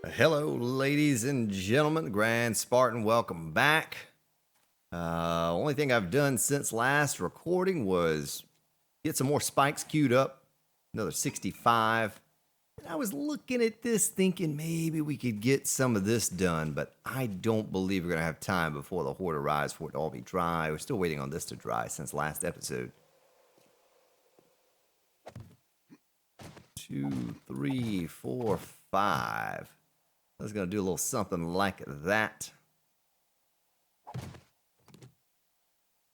Hello, ladies and gentlemen. Grand Spartan, welcome back. Only thing I've done since last recording was get some more spikes queued up, another 65. And I was looking at this thinking maybe we could get some of this done, but I don't believe we're going to have time before the Horde arrives for it to all be dry. We're still waiting on this to dry since last episode. 2, 3, 4, 5. I was going to do a little something like that.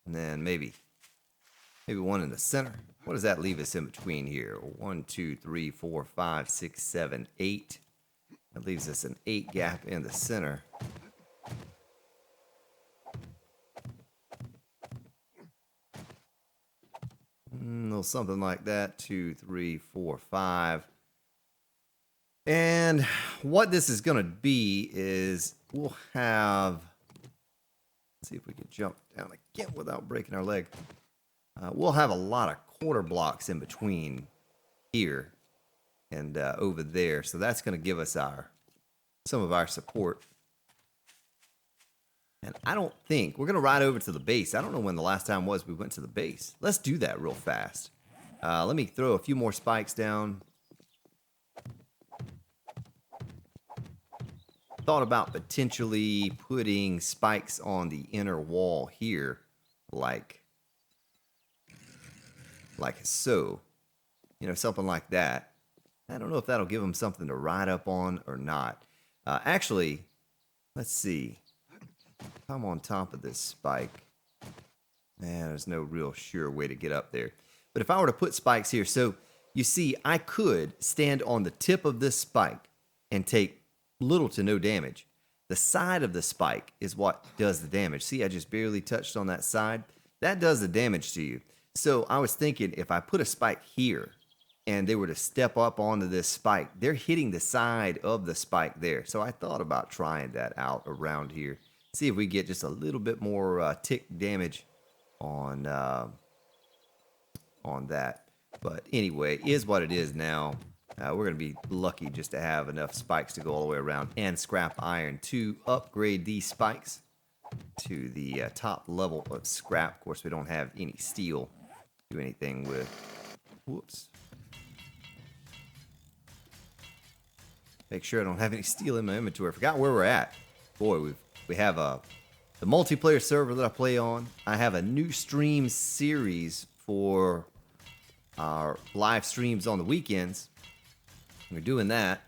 And then maybe one in the center. What does that leave us in between here? 1, 2, 3, 4, 5, 6, 7, 8. That leaves us an 8 gap in the center. A little something like that. 2, 3, 4, 5. And what this is going to be is we'll have, let's see if we can jump down again without breaking our leg. We'll have a lot of quarter blocks in between here and over there. So that's going to give us some of our support. And I don't think we're going to ride over to the base. I don't know when the last time was we went to the base. Let's do that real fast. Let me throw a few more spikes down. Thought about potentially putting spikes on the inner wall here, like so. You know, something like that. I don't know if that'll give them something to ride up on or not. Actually, let's see. If I'm on top of this spike, man, there's no real sure way to get up there. But if I were to put spikes here, so you see, I could stand on the tip of this spike and take little to no damage. The side of the spike is what does the damage. See, I just barely touched on that side. That does the damage to you. So I was thinking if I put a spike here and they were to step up onto this spike, they're hitting the side of the spike there. So I thought about trying that out around here. See if we get just a little bit more tick damage on that. But anyway, is what it is now. We're going to be lucky just to have enough spikes to go all the way around and scrap iron to upgrade these spikes to the top level of scrap. Of course, we don't have any steel to do anything with. Whoops. Make sure I don't have any steel in my inventory. I forgot where we're at. Boy, we have the multiplayer server that I play on. I have a new stream series for our live streams on the weekends. We're doing that,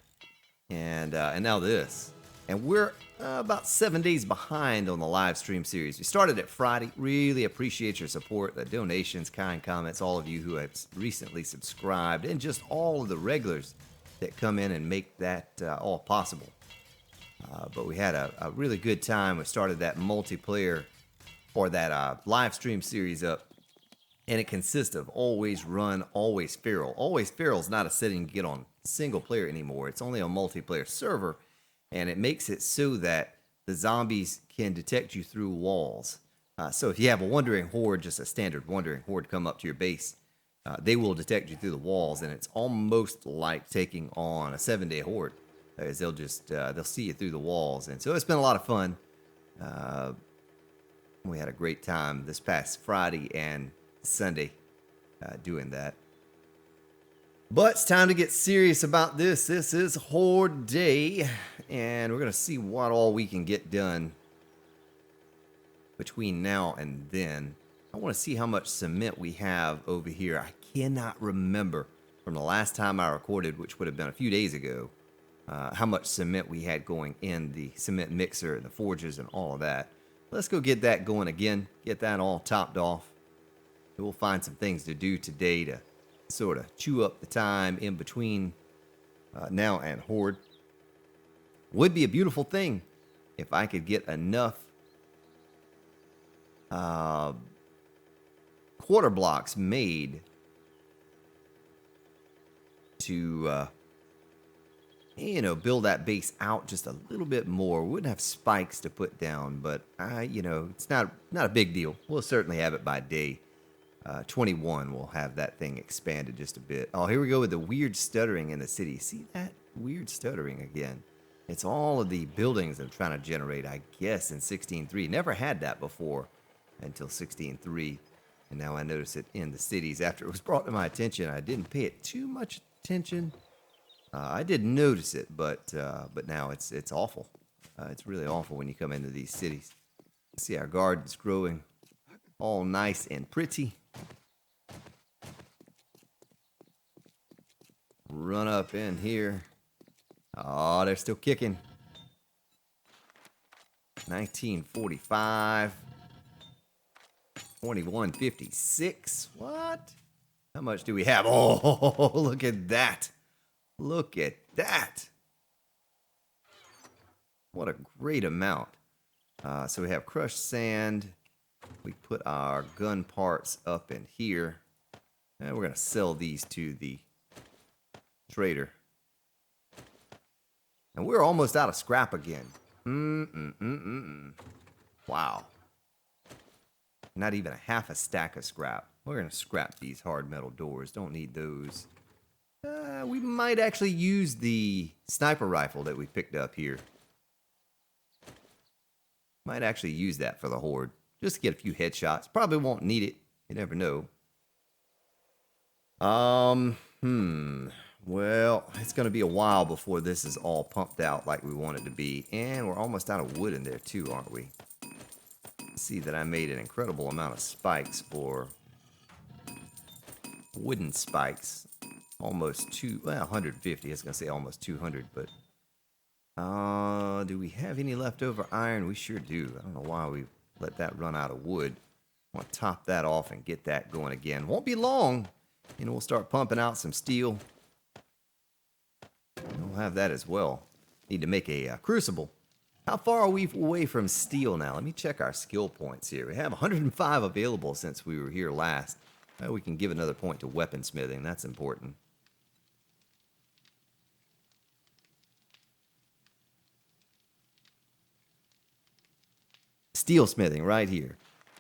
and now this. And we're about 7 days behind on the live stream series. We started it Friday. Really appreciate your support, the donations, kind comments, all of you who have recently subscribed, and just all of the regulars that come in and make that all possible. But we had a really good time. We started that multiplayer, or that live stream series up. And it consists of always run, always feral. Always feral is not a setting to get on single player anymore. It's only a multiplayer server, and it makes it so that the zombies can detect you through walls. So if you have a wandering horde, just a standard wandering horde come up to your base, they will detect you through the walls, and it's almost like taking on a 7-day horde, as they'll see you through the walls. And so it's been a lot of fun. We had a great time this past Friday and Sunday doing that. But it's time to get serious about this. This is Horde Day, and we're going to see what all we can get done between now and then. I want to see how much cement we have over here. I cannot remember from the last time I recorded, which would have been a few days ago, how much cement we had going in the cement mixer and the forges and all of that. Let's go get that going again, get that all topped off. We'll find some things to do today to sort of chew up the time in between now and Horde. Would be a beautiful thing if I could get enough quarter blocks made to build that base out just a little bit more. We wouldn't have spikes to put down, but it's not a big deal. We'll certainly have it by day 21. We'll have that thing expanded just a bit. Oh, here we go with the weird stuttering in the city. See that weird stuttering again? It's all of the buildings I'm trying to generate, I guess, in 16.3. Never had that before until 16.3. And now I notice it in the cities. After it was brought to my attention, I didn't pay it too much attention. I did notice it, but now it's awful. It's really awful when you come into these cities. See, our garden's growing all nice and pretty. Run up in here. Oh, they're still kicking. 1945. 2156. What? How much do we have? Oh, look at that. Look at that. What a great amount. So we have crushed sand. We put our gun parts up in here. And we're going to sell these to the trader. And we're almost out of scrap again. Wow. Not even a half a stack of scrap. We're going to scrap these hard metal doors. Don't need those. We might actually use the sniper rifle that we picked up here. Might actually use that for the Horde. Just to get a few headshots. Probably won't need it. You never know. Well, it's going to be a while before this is all pumped out like we want it to be. And we're almost out of wood in there too, aren't we? See that I made an incredible amount of spikes for wooden spikes. Almost 150. I was going to say almost 200, but do we have any leftover iron? We sure do. I don't know why we let that run out of wood. I want to top that off and get that going again. Won't be long. You know, we'll start pumping out some steel. We'll have that as well. Need to make a crucible. How far are we away from steel now? Let me check our skill points here. We have 105 available since we were here last. We can give another point to weaponsmithing. That's important. Steelsmithing right here.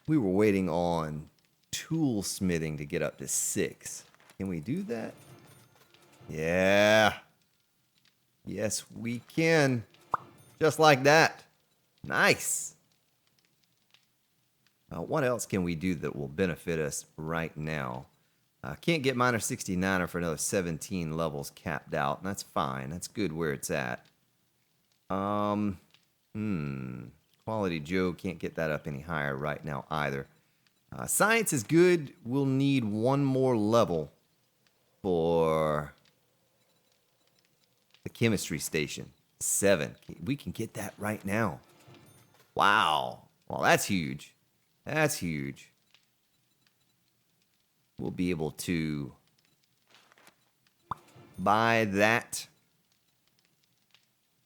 We were waiting on toolsmithing to get up to 6. Can we do that? Yeah. Yes, we can. Just like that. Nice. What else can we do that will benefit us right now? Can't get minor 69er for another 17 levels capped out. And that's fine. That's good where it's at. Quality Joe can't get that up any higher right now either. Science is good. We'll need one more level for the chemistry station. 7. We can get that right now. Wow. Well, that's huge. That's huge. We'll be able to buy that.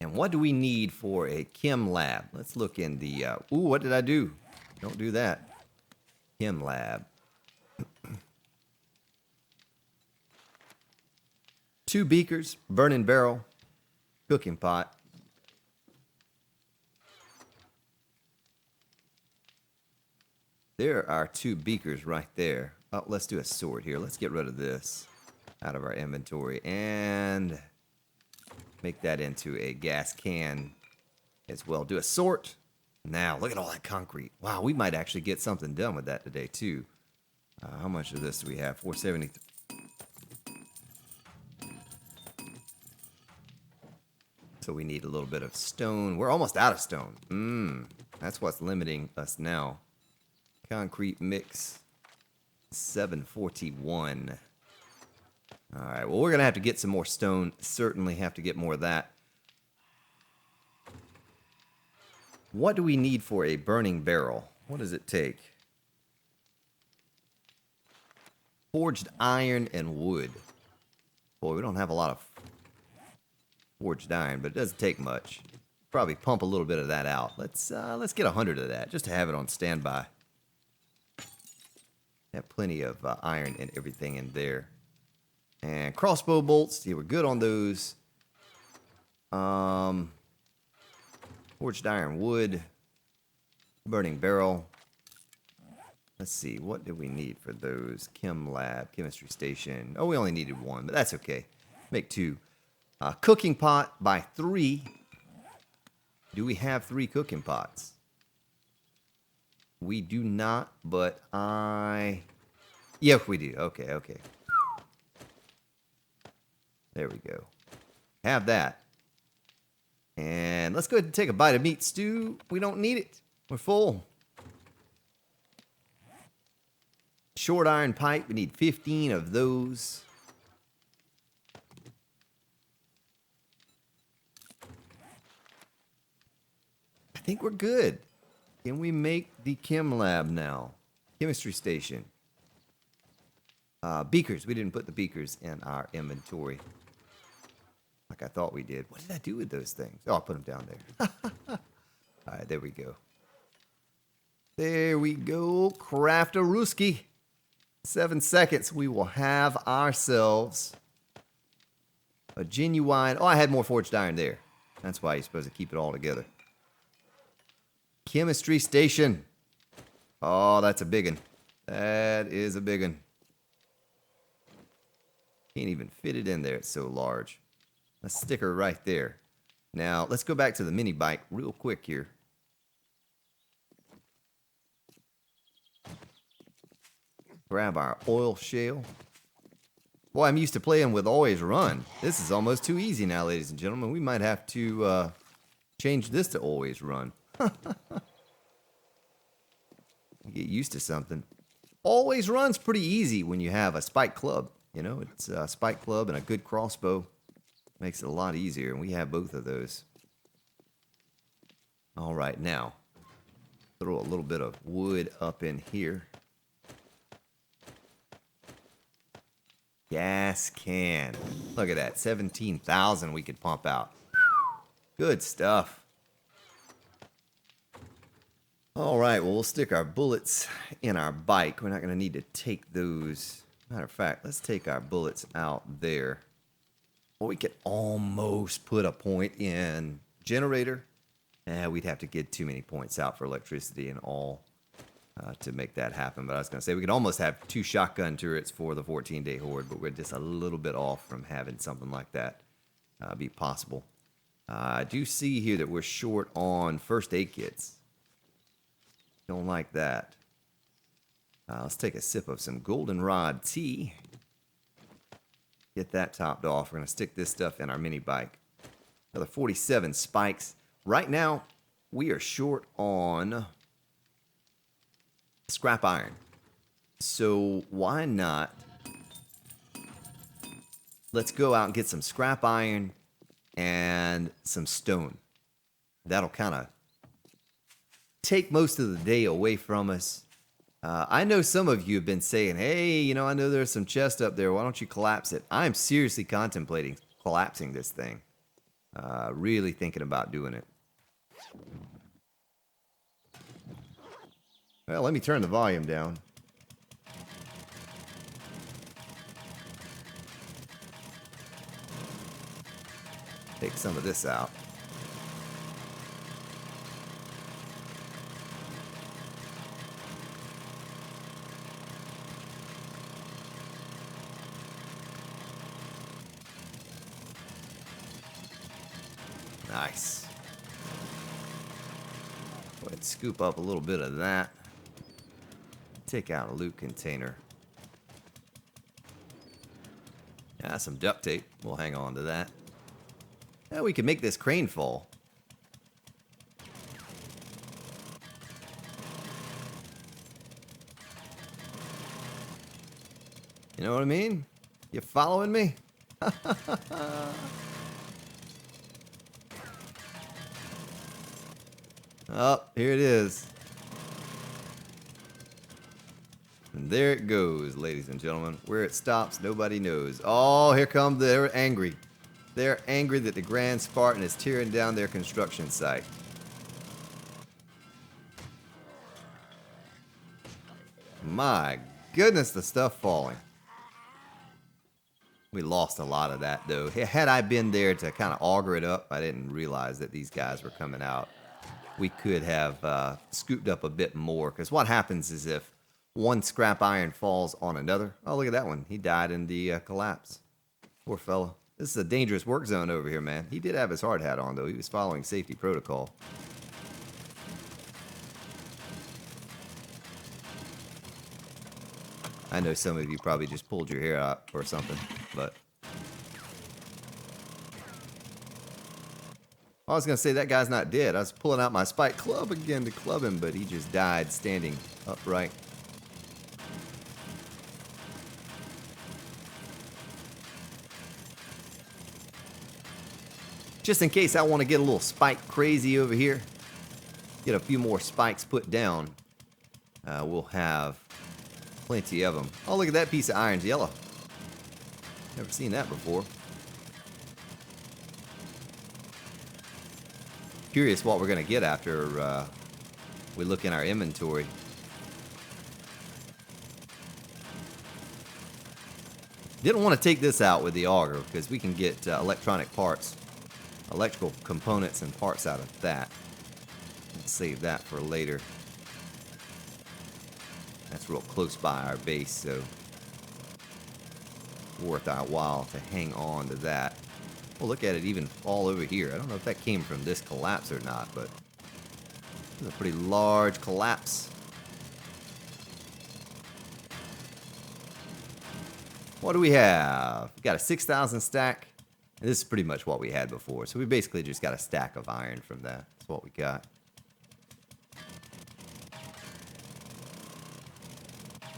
And what do we need for a chem lab? Let's look in the... ooh, what did I do? Don't do that. Chem lab. 2 beakers, burning barrel, cooking pot. There are 2 beakers right there. Oh, let's do a sort here. Let's get rid of this out of our inventory and make that into a gas can as well. Do a sort. Now, look at all that concrete. Wow, we might actually get something done with that today, too. How much of this do we have? 470. So we need a little bit of stone. We're almost out of stone. That's what's limiting us now. Concrete mix. 741. All right, well, we're going to have to get some more stone. Certainly have to get more of that. What do we need for a burning barrel? What does it take? Forged iron and wood. Boy, we don't have a lot of forged iron, but it doesn't take much. Probably pump a little bit of that out. Let's get 100 of that just to have it on standby. Have plenty of iron and everything in there. And crossbow bolts. Yeah, we're good on those. Forged iron, wood, burning barrel. Let's see, what do we need for those? Chem lab, chemistry station. Oh, we only needed 1, but that's okay. Make 2. Cooking pot by 3. Do we have 3 cooking pots? We do not, but Yep, we do. Okay, okay. There we go. Have that. And let's go ahead and take a bite of meat stew. We don't need it. We're full. Short iron pipe. We need 15 of those. I think we're good. Can we make the chem lab now? Chemistry station. Beakers. We didn't put the beakers in our inventory. Like I thought we did. What did I do with those things? Oh, I'll put them down there. All right, there we go. There we go. Craft a Ruski. 7 seconds. We will have ourselves a genuine... Oh, I had more forged iron there. That's why you're supposed to keep it all together. Chemistry station. Oh, that's a big one. That is a big one. Can't even fit it in there. It's so large. Let's stick her right there. Now, let's go back to the mini bike real quick here. Grab our oil shale. Boy, I'm used to playing with always run. This is almost too easy now, ladies and gentlemen. We might have to change this to always run. Get used to something. Always run's pretty easy when you have a spike club. You know, it's a spike club and a good crossbow. Makes it a lot easier, and we have both of those. All right, now, throw a little bit of wood up in here. Gas can. Look at that, 17,000 we could pump out. Good stuff. All right, well, we'll stick our bullets in our bike. We're not going to need to take those. Matter of fact, let's take our bullets out there. Well, we could almost put a point in generator. We'd have to get too many points out for electricity and all to make that happen. But I was going to say we could almost have 2 shotgun turrets for the 14-day Horde, but we're just a little bit off from having something like that be possible. I do see here that we're short on first aid kits. Don't like that. Let's take a sip of some goldenrod tea. Get that topped off. We're going to stick this stuff in our mini bike. Another 47 spikes. Right now, we are short on scrap iron. So why not? Let's go out and get some scrap iron and some stone. That'll kind of take most of the day away from us. I know some of you have been saying, hey, you know, I know there's some chest up there. Why don't you collapse it? I'm seriously contemplating collapsing this thing. Really thinking about doing it. Well, let me turn the volume down. Take some of this out. Nice. Go ahead and scoop up a little bit of that. Take out a loot container. Yeah, some duct tape. We'll hang on to that. Yeah, we can make this crane fall. You know what I mean? You following me? Oh, here it is. And there it goes, ladies and gentlemen. Where it stops, nobody knows. Oh, here come they're angry. They're angry that the Grand Spartan is tearing down their construction site. My goodness, the stuff falling. We lost a lot of that, though. Had I been there to kind of auger it up, I didn't realize that these guys were coming out. We could have scooped up a bit more, because what happens is if one scrap iron falls on another. Oh, look at that one. He died in the collapse. Poor fella. This is a dangerous work zone over here, man. He did have his hard hat on, though. He was following safety protocol. I know some of you probably just pulled your hair out or something, but... I was going to say, that guy's not dead. I was pulling out my spike club again to club him, but he just died standing upright. Just in case I want to get a little spike crazy over here, get a few more spikes put down, we'll have plenty of them. Oh, look at that piece of iron's yellow. Never seen that before. Curious what we're going to get after we look in our inventory. Didn't want to take this out with the auger because we can get electronic parts, electrical components and parts out of that. Let's save that for later. That's real close by our base, so worth our while to hang on to that. Well, look at it even all over here. I don't know if that came from this collapse or not, but it's a pretty large collapse. What do we have? We got a 6,000 stack. And this is pretty much what we had before. So we basically just got a stack of iron from that. That's what we got.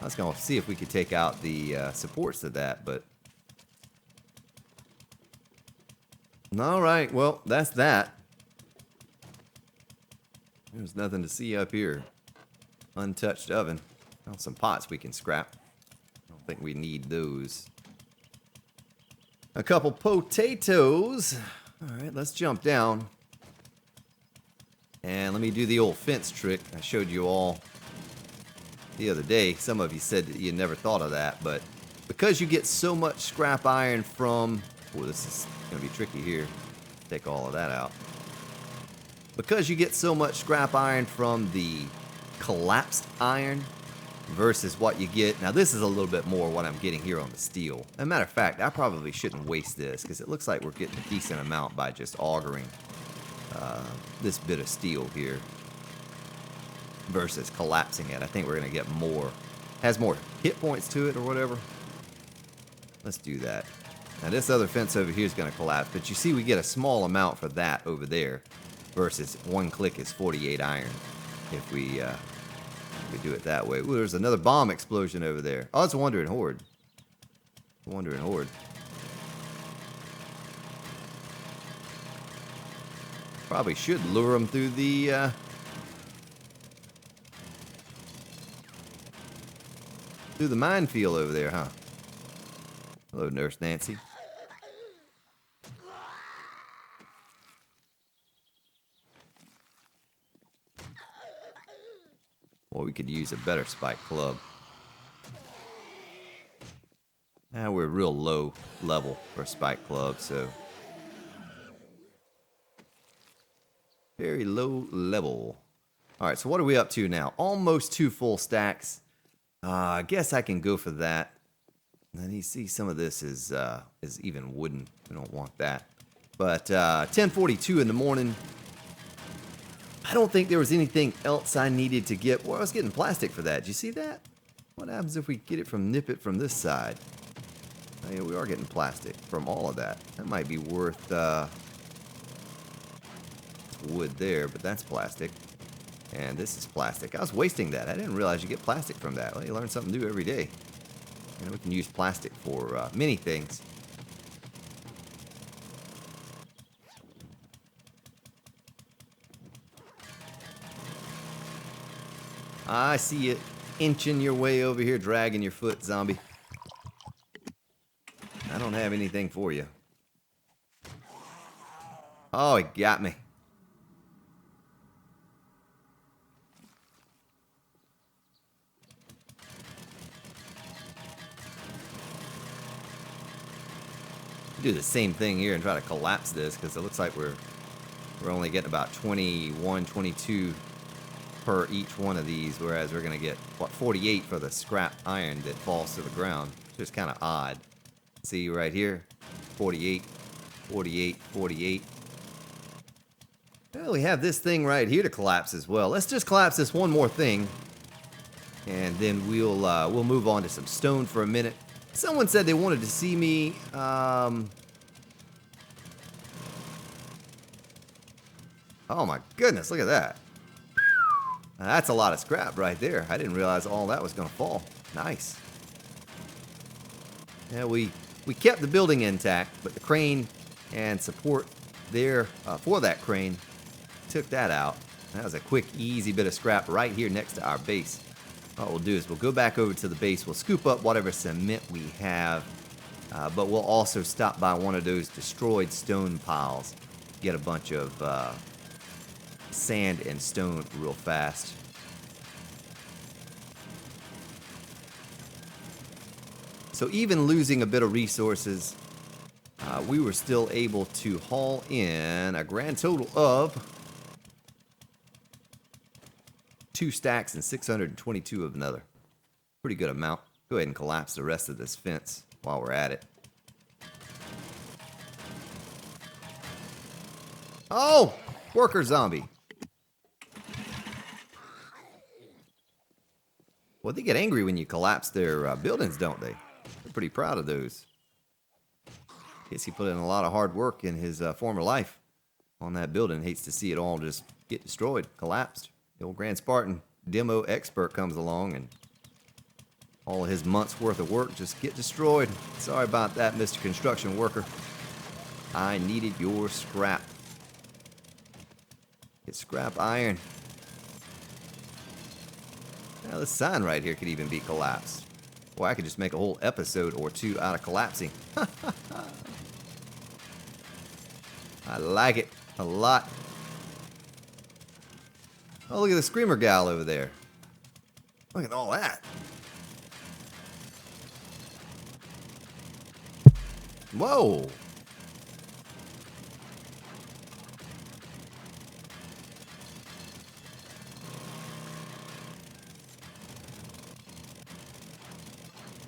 I was going to see if we could take out the supports of that, but... All right, well, that's that. There's nothing to see up here. Untouched oven. Well, some pots we can scrap. I don't think we need those. A couple potatoes. All right, let's jump down. And let me do the old fence trick I showed you all the other day. Some of you said that you never thought of that, but because you get so much scrap iron from... Oh, this is going to be tricky here. Take all of that out. Because you get so much scrap iron from the collapsed iron versus what you get. Now, this is a little bit more what I'm getting here on the steel. As a matter of fact, I probably shouldn't waste this because it looks like we're getting a decent amount by just augering this bit of steel here versus collapsing it. I think we're going to get more. Has more hit points to it or whatever. Let's do that. Now this other fence over here is going to collapse, but you see we get a small amount for that over there versus one click is 48 iron if we do it that way. Ooh, there's another bomb explosion over there. Oh, it's a Wandering Horde. Wandering Horde. Probably should lure them through the minefield over there, huh? Hello, Nurse Nancy. Well, we could use a better spike club. Now we're real low level for spike club, so very low level. All right, so what are we up to now? Almost 2 full stacks. I guess I can go for that. And then you see some of this is even wooden. We don't want that. But 10:42 in the morning. I don't think there was anything else I needed to get. Well, I was getting plastic for that. Did you see that? What happens if we get it nip it from this side? Oh, yeah, we are getting plastic from all of that. That might be worth wood there, but that's plastic. And this is plastic. I was wasting that. I didn't realize you get plastic from that. Well, you learn something new every day. And we can use plastic for many things. I see you inching your way over here, dragging your foot, zombie. I don't have anything for you. Oh, he got me. Do the same thing here and try to collapse this because it looks like we're only getting about 21, 22 per each one of these, whereas we're going to get, what, 48 for the scrap iron that falls to the ground. It's just kind of odd. See right here, 48, 48, 48. Well, we have this thing right here to collapse as well. Let's just collapse this one more thing, and then we'll move on to some stone for a minute. Someone said they wanted to see me. Oh my goodness, look at that. That's a lot of scrap right there. I didn't realize all that was going to fall. Nice. Yeah, we kept the building intact, but the crane and support there for that crane took that out. That was a quick, easy bit of scrap right here next to our base. What we'll do is we'll go back over to the base. We'll scoop up whatever cement we have, but we'll also stop by one of those destroyed stone piles. Get a bunch of sand and stone real fast. So even losing a bit of resources, we were still able to haul in a grand total of 2 stacks and 622 of another. Pretty good amount. Go ahead and collapse the rest of this fence while we're at it. Oh, worker zombie. Well, they get angry when you collapse their buildings, don't they? They're pretty proud of those. Guess he put in a lot of hard work in his former life on that building. Hates to see it all just get destroyed, collapsed. The old Grand Spartan demo expert comes along and all of his months worth of work just get destroyed. Sorry about that, Mr. Construction Worker. I needed your scrap. Get scrap iron. Now this sign right here could even be collapsed. Boy, I could just make a whole episode or two out of collapsing. I like it a lot. Oh, look at the screamer gal over there. Look at all that. Whoa.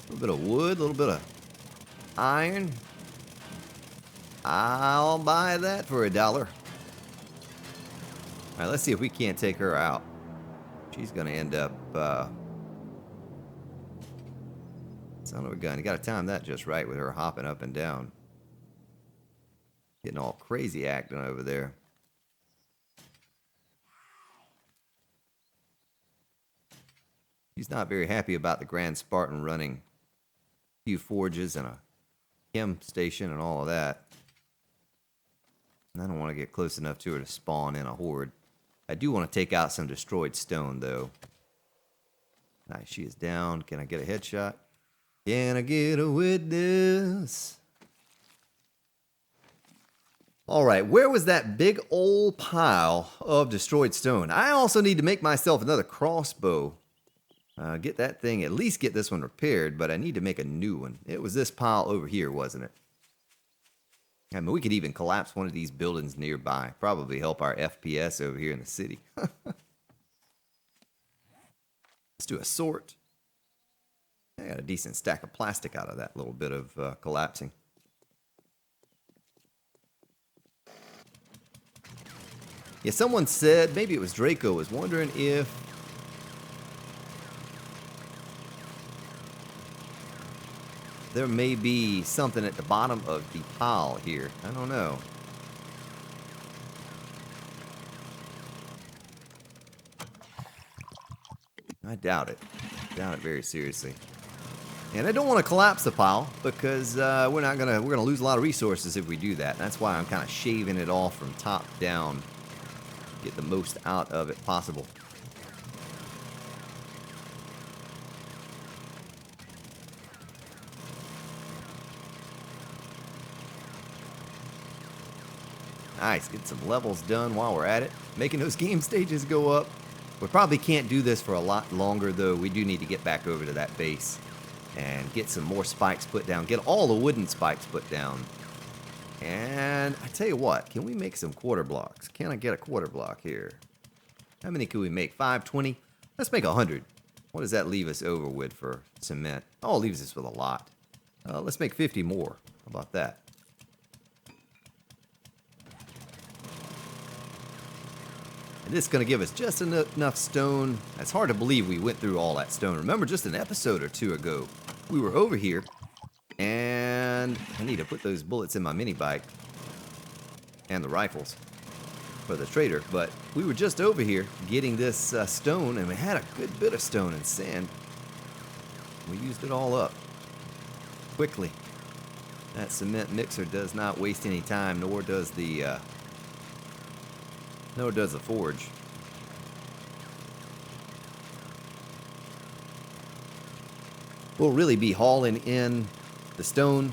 A little bit of wood, a little bit of iron. I'll buy that for $1. All right, let's see if we can't take her out. She's going to end up, son of a gun. You got to time that just right with her hopping up and down. Getting all crazy acting over there. She's not very happy about the Grand Spartan running a few forges and a chem station and all of that. And I don't want to get close enough to her to spawn in a horde. I do want to take out some destroyed stone, though. Nice, she is down. Can I get a headshot? Can I get a witness? All right, where was that big old pile of destroyed stone? I also need to make myself another crossbow. Get that thing, at least get this one repaired, but I need to make a new one. It was this pile over here, wasn't it? I mean, we could even collapse one of these buildings nearby. Probably help our FPS over here in the city. Let's do a sort. I got a decent stack of plastic out of that little bit of collapsing. Yeah, someone said, maybe it was Draco, was wondering if there may be something at the bottom of the pile here. I don't know. I doubt it. Doubt it very seriously. And I don't want to collapse the pile because we're gonna lose a lot of resources if we do that. That's why I'm kind of shaving it off from top down. Get the most out of it possible. Nice, get some levels done while we're at it. Making those game stages go up. We probably can't do this for a lot longer, though. We do need to get back over to that base and get some more spikes put down. Get all the wooden spikes put down. And I tell you what, can we make some quarter blocks? Can I get a quarter block here? How many can we make? 520? Let's make 100. What does that leave us over with for cement? Oh, it leaves us with a lot. Let's make 50 more. How about that? And this is going to give us just enough stone. It's hard to believe we went through all that stone. Remember, just an episode or two ago, we were over here. And I need to put those bullets in my mini bike. And the rifles for the trader. But we were just over here getting this stone. And we had a good bit of stone and sand. We used it all up quickly. That cement mixer does not waste any time, nor does the forge. We'll really be hauling in the stone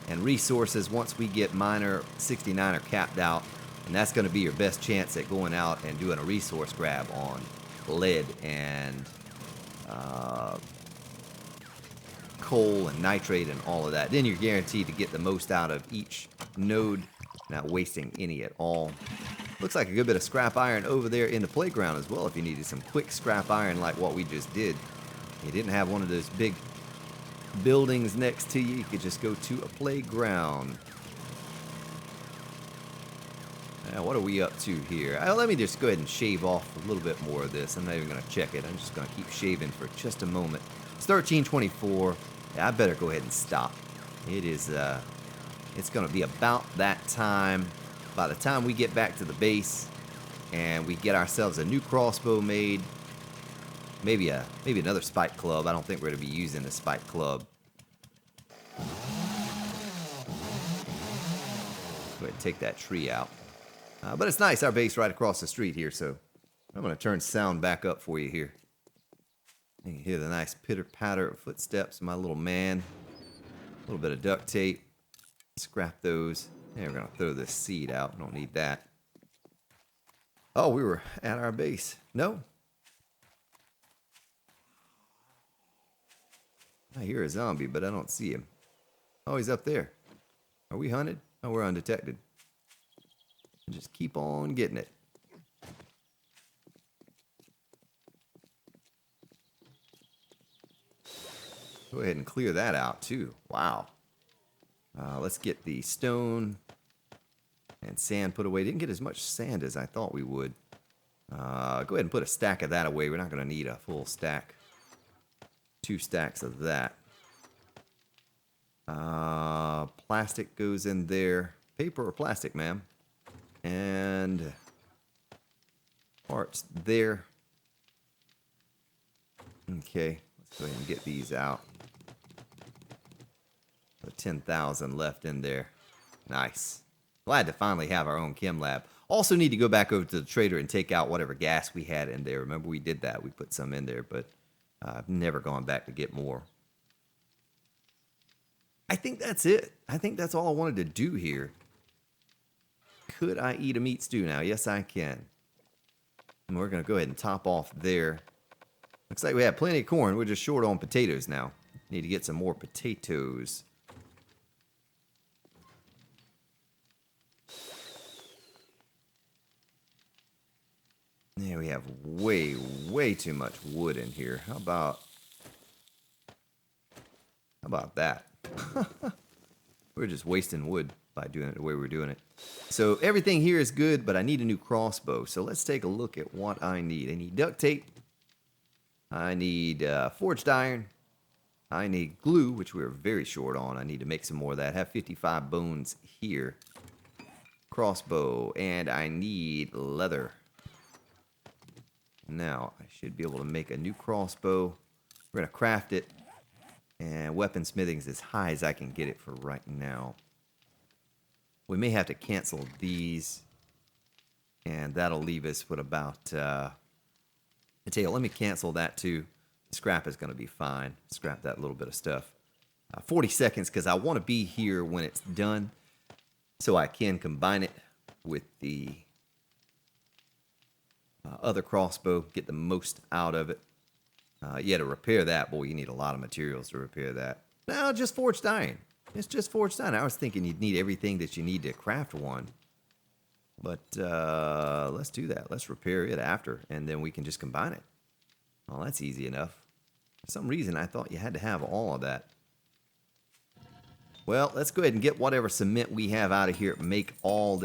and resources once we get miner 69er capped out, and that's going to be your best chance at going out and doing a resource grab on lead and coal and nitrate and all of that. Then you're guaranteed to get the most out of each node, not wasting any at all. Looks like a good bit of scrap iron over there in the playground as well if you needed some quick scrap iron like what we just did. You didn't have one of those big buildings next to you. You could just go to a playground. Now, what are we up to here? Let me just go ahead and shave off a little bit more of this. I'm not even going to check it. I'm just going to keep shaving for just a moment. It's 13:24. Yeah, I better go ahead and stop. It is, it's going to be about that time. By the time we get back to the base and we get ourselves a new crossbow made, maybe another spike club. I don't think we're going to be using the spike club. Go ahead and take that tree out. But it's nice, our base right across the street here, so I'm going to turn sound back up for you here. You can hear the nice pitter-patter of footsteps of my little man. A little bit of duct tape. Scrap those. And we're going to throw this seed out. Don't need that. Oh, we were at our base. No. I hear a zombie, but I don't see him. Oh, he's up there. Are we hunted? Oh, we're undetected. Just keep on getting it. Go ahead and clear that out, too. Wow. Let's get the stone and sand put away. Didn't get as much sand as I thought we would. Go ahead and put a stack of that away. We're not going to need a full stack. 2 stacks of that. Plastic goes in there. Paper or plastic, ma'am? And parts there. Okay, let's go ahead and get these out. 10,000 left in there. Nice. Glad to finally have our own chem lab. Also need to go back over to the trader and take out whatever gas we had in there. Remember, we did that. We put some in there, but I've never gone back to get more. I think that's it. I think that's all I wanted to do here. Could I eat a meat stew now? Yes, I can. And we're going to go ahead and top off there. Looks like we have plenty of corn. We're just short on potatoes now. Need to get some more potatoes. Yeah, we have way too much wood in here. How about that? We're just wasting wood by doing it the way we're doing it. So everything here is good, but I need a new crossbow. So let's take a look at what I need. I need duct tape. I need forged iron. I need glue, which we're very short on. I need to make some more of that. I have 55 bones here. Crossbow, and I need leather. Now, I should be able to make a new crossbow. We're going to craft it. And weaponsmithing is as high as I can get it for right now. We may have to cancel these. And that'll leave us with about... I tell you, let me cancel that too. Scrap is going to be fine. Scrap that little bit of stuff. 40 seconds because I want to be here when it's done. So I can combine it with the... other crossbow, get the most out of it. Yeah, to repair that, boy, you need a lot of materials to repair that. No, just forged iron. It's just forged iron. I was thinking you'd need everything that you need to craft one. But let's do that. Let's repair it after, and then we can just combine it. Well, that's easy enough. For some reason, I thought you had to have all of that. Well, let's go ahead and get whatever cement we have out of here. Make all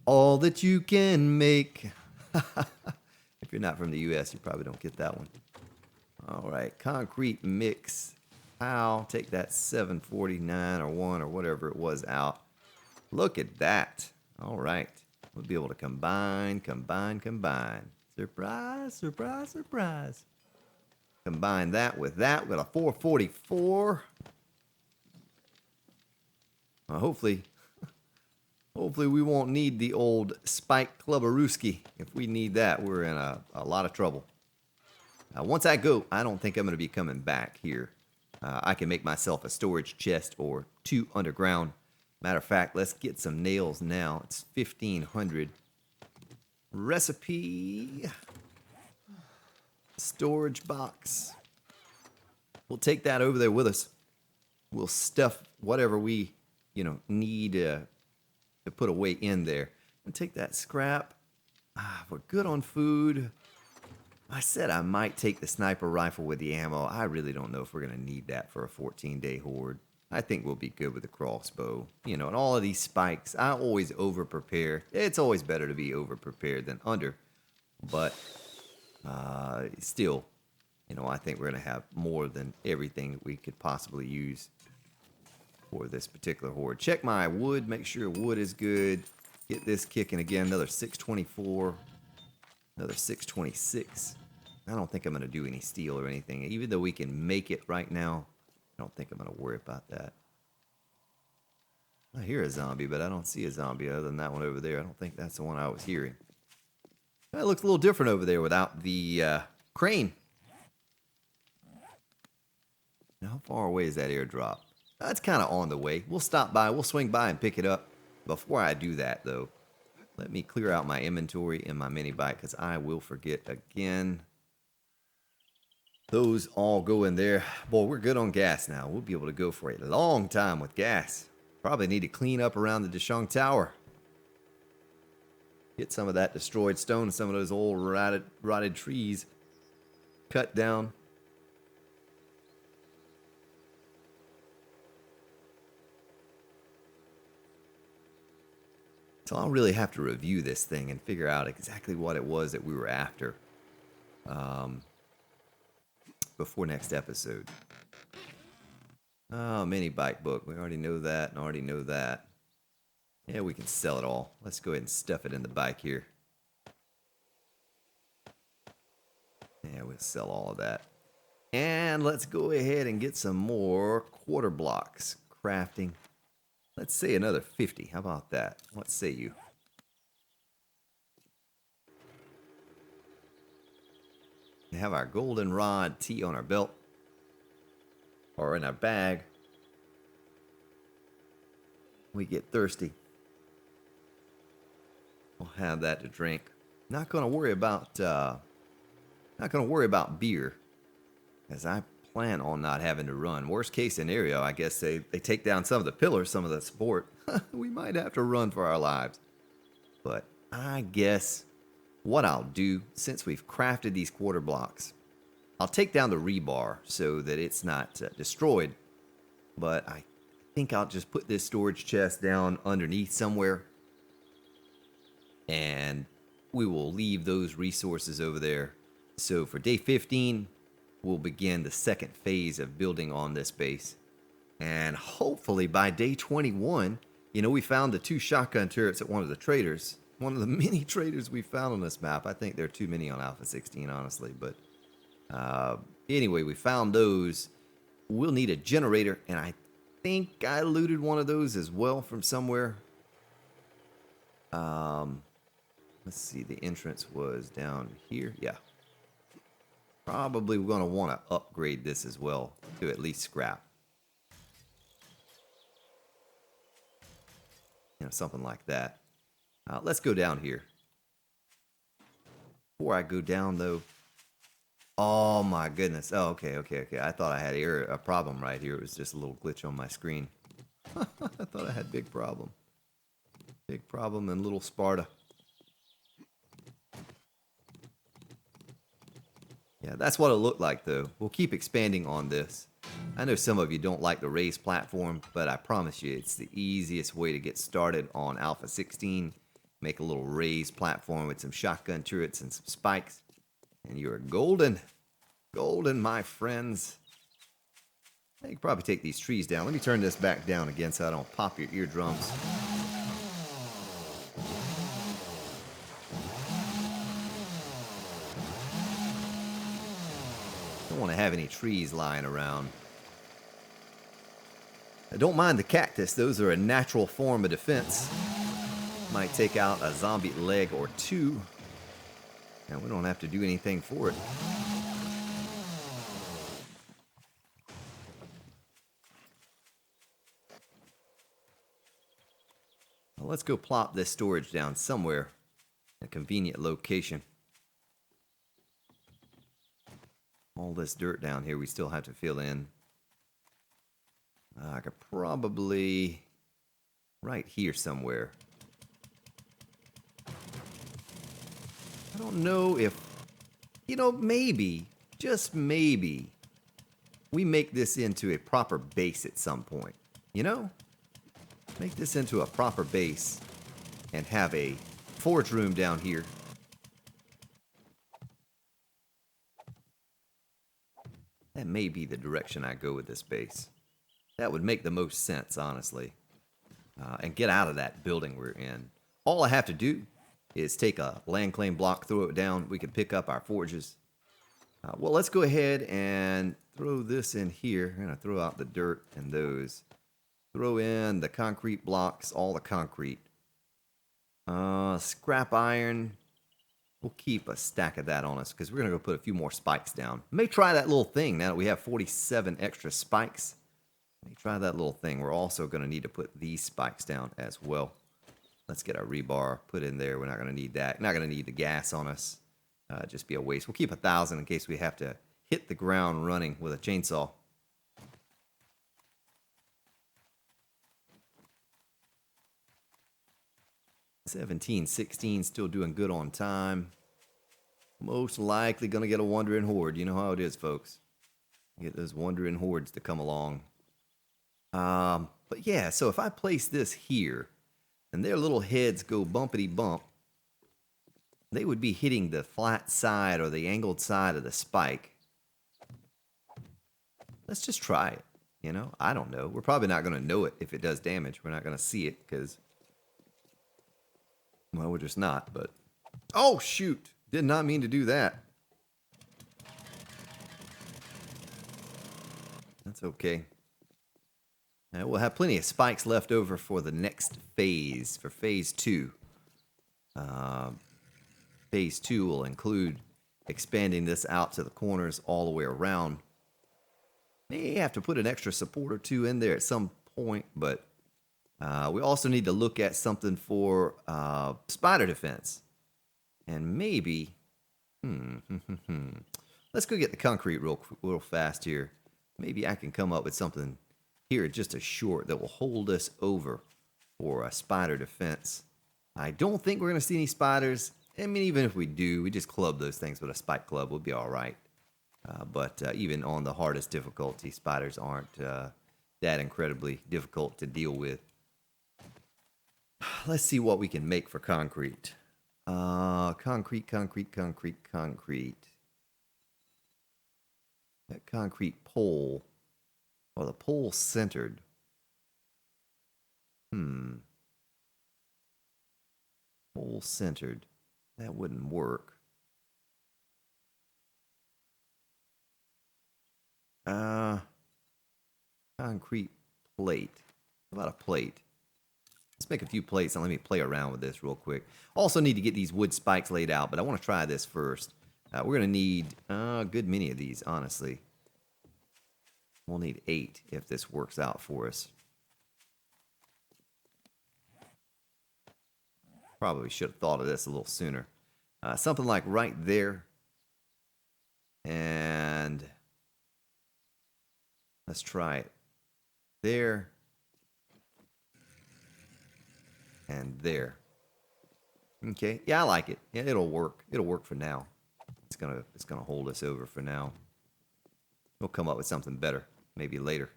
all that you can make. If you're not from the US, you probably don't get that one. All right, concrete mix. I'll take that 749 or 1 or whatever it was out. Look at that. All right. We'll be able to combine. Surprise, surprise, surprise. Combine that with that. We've got a 444. Hopefully we won't need the old spike clubberooski. If we need that, we're in a lot of trouble. Once I go, I don't think I'm going to be coming back here. I can make myself a storage chest or 2 underground. Matter of fact, let's get some nails now. It's 1,500. Recipe. Storage box. We'll take that over there with us. We'll stuff whatever we, need to put away in there. And take that scrap. We're good on food. I said I might take the sniper rifle with the ammo. I really don't know if we're going to need that for a 14-day horde. I think we'll be good with the crossbow. And all of these spikes, I always over-prepare. It's always better to be over-prepared than under. But still, I think we're going to have more than everything that we could possibly use for this particular horde. Check my wood. Make sure wood is good. Get this kicking again. Another 624. Another 626. I don't think I'm going to do any steel or anything. Even though we can make it right now, I don't think I'm going to worry about that. I hear a zombie, but I don't see a zombie other than that one over there. I don't think that's the one I was hearing. That looks a little different over there without the crane. Now, how far away is that airdrop? That's kind of on the way. We'll stop by. We'll swing by and pick it up. Before I do that, though, let me clear out my inventory and my mini bike because I will forget again. Those all go in there. Boy, we're good on gas now. We'll be able to go for a long time with gas. Probably need to clean up around the Deshung Tower. Get some of that destroyed stone and some of those old rotted trees cut down. So I'll really have to review this thing and figure out exactly what it was that we were after before next episode. Oh, mini bike book. We already know that and already know that. Yeah, we can sell it all. Let's go ahead and stuff it in the bike here. Yeah, we'll sell all of that. And let's go ahead and get some more quarter blocks. Crafting. Let's say another 50. How about that? What say you? We have our goldenrod tea on our belt. Or in our bag. We get thirsty. We'll have that to drink. Not gonna worry about beer. As I plan on not having to run. Worst case scenario, I guess they take down some of the pillars, some of the support. We might have to run for our lives. But I guess what I'll do, since we've crafted these quarter blocks, I'll take down the rebar so that it's not destroyed. But I think I'll just put this storage chest down underneath somewhere. And we will leave those resources over there. So for day 15, we'll begin the second phase of building on this base. And hopefully by day 21, we found the 2 shotgun turrets at one of the traders. One of the many traders we found on this map. I think there are too many on Alpha 16, honestly. But anyway, we found those. We'll need a generator. And I think I looted one of those as well from somewhere. Let's see. The entrance was down here. Yeah. Probably we're going to want to upgrade this as well to at least scrap. Something like that. Let's go down here. Before I go down, though. Oh, my goodness. Oh, okay. I thought I had a problem right here. It was just a little glitch on my screen. I thought I had big problem. Big problem in Little Sparta. Yeah, that's what it looked like, though. We'll keep expanding on this. I know some of you don't like the raised platform, but I promise you it's the easiest way to get started on Alpha 16. Make a little raised platform with some shotgun turrets and some spikes. And you're golden. Golden, my friends. You can probably take these trees down. Let me turn this back down again so I don't pop your eardrums. Don't want to have any trees lying around. I don't mind the cactus. Those are a natural form of defense. Might take out a zombie leg or two. And we don't have to do anything for it. Well, let's go plop this storage down somewhere. A convenient location. All this dirt down here we still have to fill in. I could probably right here somewhere. I don't know if, maybe, just maybe, we make this into a proper base at some point. Make this into a proper base and have a forge room down here. That may be the direction I go with this base. That would make the most sense, honestly. And get out of that building we're in. All I have to do is take a land claim block, throw it down. We can pick up our forges. Well, let's go ahead and throw this in here. I'm going to throw out the dirt and those. Throw in the concrete blocks, all the concrete. Scrap iron. We'll keep a stack of that on us because we're going to go put a few more spikes down. May try that little thing now that we have 47 extra spikes. Let me try that little thing. We're also going to need to put these spikes down as well. Let's get our rebar put in there. We're not going to need that. Not going to need the gas on us. Just be a waste. We'll keep 1,000 in case we have to hit the ground running with a chainsaw. $17.16, still doing good on time. Most likely going to get a wandering horde. You know how it is, folks. Get those wandering hordes to come along. But yeah, so if I place this here, and their little heads go bumpity bump, they would be hitting the flat side or the angled side of the spike. Let's just try it. I don't know. We're probably not going to know it if it does damage. We're not going to see it because, well, we're just not, but... Oh, shoot! Did not mean to do that. That's okay. And we'll have plenty of spikes left over for the next phase, for phase 2. Phase 2 will include expanding this out to the corners all the way around. May have to put an extra support or two in there at some point, but we also need to look at something for spider defense. And maybe... Let's go get the concrete real fast here. Maybe I can come up with something here just a short that will hold us over for a spider defense. I don't think we're going to see any spiders. I mean, even if we do, we just club those things with a spike club. We'll be all right. But even on the hardest difficulty, spiders aren't that incredibly difficult to deal with. Let's see what we can make for concrete. Concrete. That concrete pole. Or the pole centered. Pole centered. That wouldn't work. Concrete plate. How about a plate? Let's make a few plates and let me play around with this real quick. Also need to get these wood spikes laid out, but I want to try this first. We're going to need a good many of these, honestly. We'll need 8 if this works out for us. Probably should have thought of this a little sooner. Something like right there. And let's try it. There. And there. Okay. Yeah, I like it. Yeah, it'll work. It'll work for now. It's gonna hold us over for now. We'll come up with something better maybe later.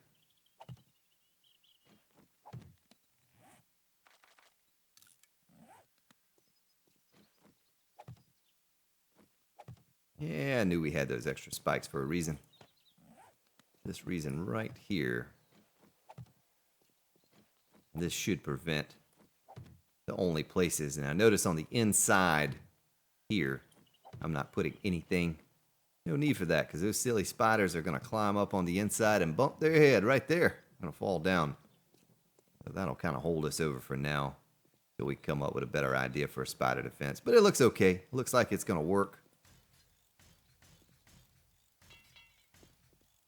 Yeah, I knew we had those extra spikes for a reason. This reason right here. This should prevent the only places. And I notice on the inside here, I'm not putting anything. No need for that, because those silly spiders are going to climb up on the inside and bump their head right there. Going to fall down. So that'll kind of hold us over for now till we come up with a better idea for a spider defense. But it looks okay. It looks like it's going to work.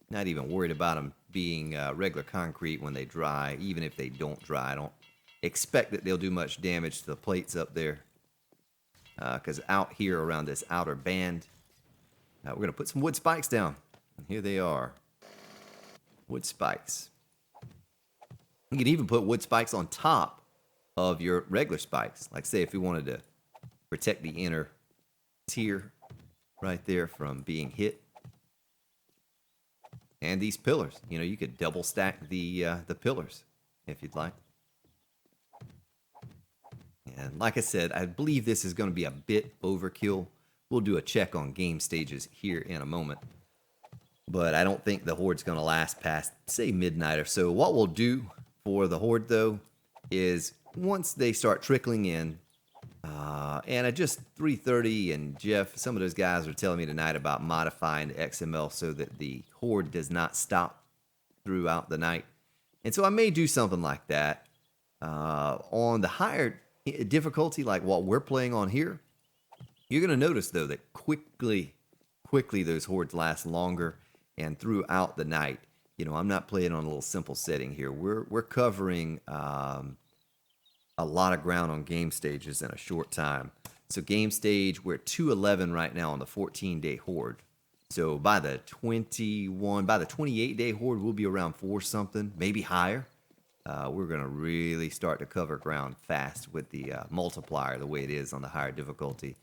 Not even worried about them being regular concrete when they dry. Even if they don't dry, I don't expect that they'll do much damage to the plates up there. Because out here around this outer band, we're going to put some wood spikes down. And here they are. Wood spikes. You can even put wood spikes on top of your regular spikes. Like say if we wanted to protect the inner tier right there from being hit. And these pillars. You know, you could double stack the pillars if you'd like. And like I said, I believe this is going to be a bit overkill. We'll do a check on game stages here in a moment. But I don't think the Horde's going to last past, say, midnight or so. What we'll do for the Horde, though, is once they start trickling in, and at just 3:30, and Jeff, some of those guys are telling me tonight about modifying the XML so that the Horde does not stop throughout the night. And so I may do something like that. On the higher difficulty, like what we're playing on here, you're going to notice, though, that quickly those Hordes last longer and throughout the night. You know, I'm not playing on a little simple setting here. We're covering a lot of ground on game stages in a short time. So game stage, we're at 211 right now on the 14-day Horde. So by the 28-day Horde, we'll be around 4 something, maybe higher. We're going to really start to cover ground fast with the multiplier the way it is on the higher difficulty.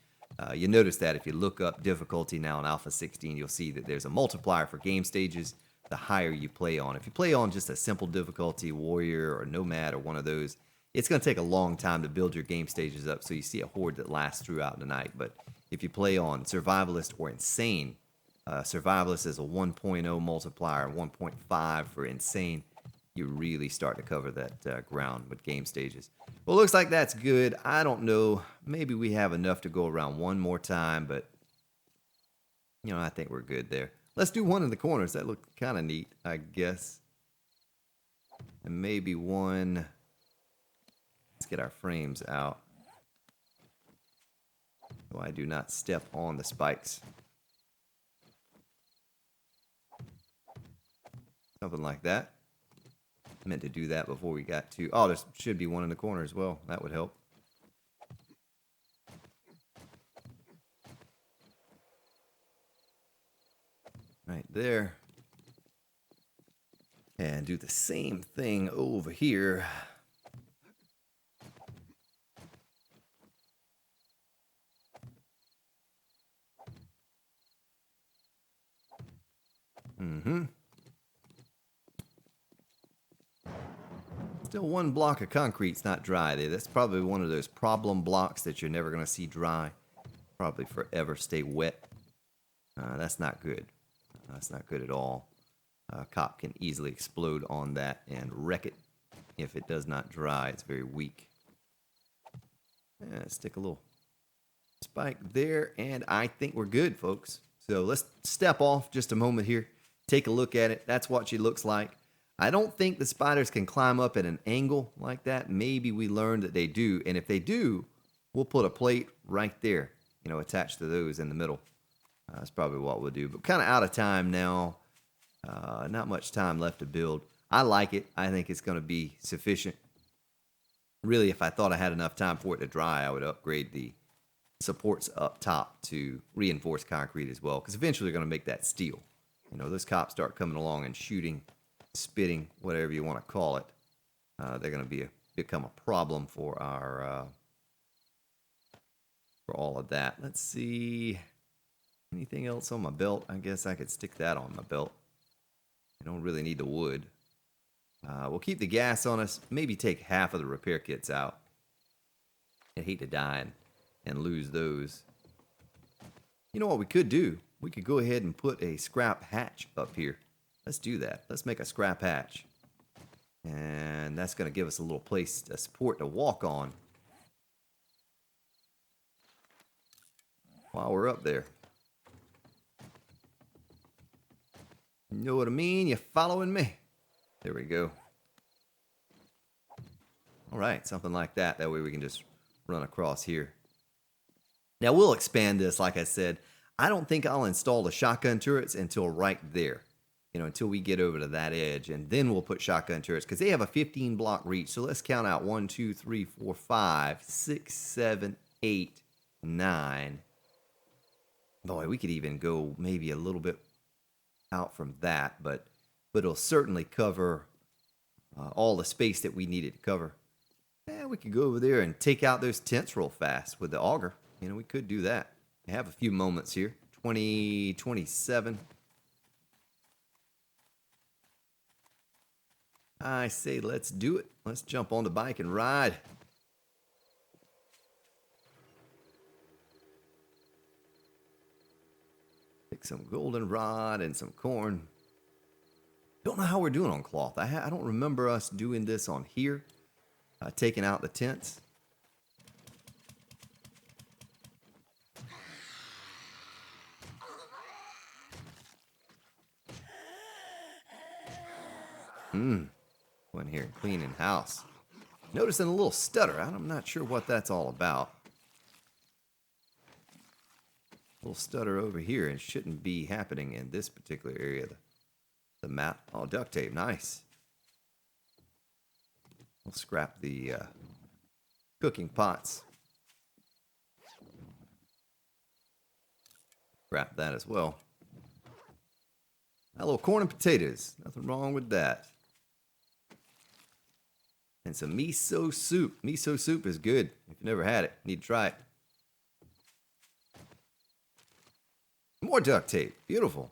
You notice that if you look up difficulty now in Alpha 16, you'll see that there's a multiplier for game stages the higher you play on. If you play on just a simple difficulty, Warrior or Nomad or one of those, it's going to take a long time to build your game stages up so you see a Horde that lasts throughout the night. But if you play on Survivalist or Insane, Survivalist is a 1.0 multiplier, 1.5 for Insane. You really start to cover that ground with game stages. Well, looks like that's good. I don't know. Maybe we have enough to go around one more time, but, you know, I think we're good there. Let's do one in the corners. That looked kind of neat, I guess. And maybe one. Let's get our frames out. So I do not step on the spikes. Something like that. I meant to do that before we got to... Oh, there should be one in the corner as well. That would help. Right there. And do the same thing over here. Still one block of concrete's not dry there. That's probably one of those problem blocks that you're never going to see dry. Probably forever stay wet. That's not good. That's not good at all. A cop can easily explode on that and wreck it if it does not dry. It's very weak. Yeah, stick a little spike there, and I think we're good, folks. So let's step off just a moment here. Take a look at it. That's what she looks like. I don't think the spiders can climb up at an angle like that. Maybe we learned that they do. And if they do, we'll put a plate right there, you know, attached to those in the middle. That's probably what we'll do. But kind of out of time now. Not much time left to build. I like it. I think it's going to be sufficient. Really, if I thought I had enough time for it to dry, I would upgrade the supports up top to reinforced concrete as well. Because eventually they're going to make that steel. You know, those cops start coming along and shooting, spitting, whatever you want to call it. They're going to become a problem for our for all of that. Let's see. Anything else on my belt? I guess I could stick that on my belt. I don't really need the wood. We'll keep the gas on us. Maybe take half of the repair kits out. I hate to die and lose those. You know what we could do? We could go ahead and put a scrap hatch up here. Let's do that. Let's make a scrap hatch. And that's going to give us a little place, a support to walk on while we're up there. You know what I mean? You following me? There we go. All right, something like that. That way we can just run across here. Now we'll expand this, like I said. I don't think I'll install the shotgun turrets until right there. You know, until we get over to that edge. And then we'll put shotgun turrets because they have a 15 block reach. So let's count out 1, 2, 3, 4, 5, 6, 7, 8, 9. Boy, we could even go maybe a little bit out from that. But it'll certainly cover all the space that we needed to cover. Yeah, we could go over there and take out those tents real fast with the auger. You know, we could do that. We have a few moments here. 20, 27. I say let's do it. Let's jump on the bike and ride. Pick some goldenrod and some corn. Don't know how we're doing on cloth. I don't remember us doing this on here. Taking out the tents. Went here and cleaning house. Noticing a little stutter. I'm not sure what that's all about. A little stutter over here and shouldn't be happening in this particular area. The map. Oh, duct tape. Nice. We'll scrap the cooking pots. Scrap that as well. A little corn and potatoes. Nothing wrong with that. And some miso soup. Miso soup is good. If you've never had it, you need to try it. More duct tape. Beautiful.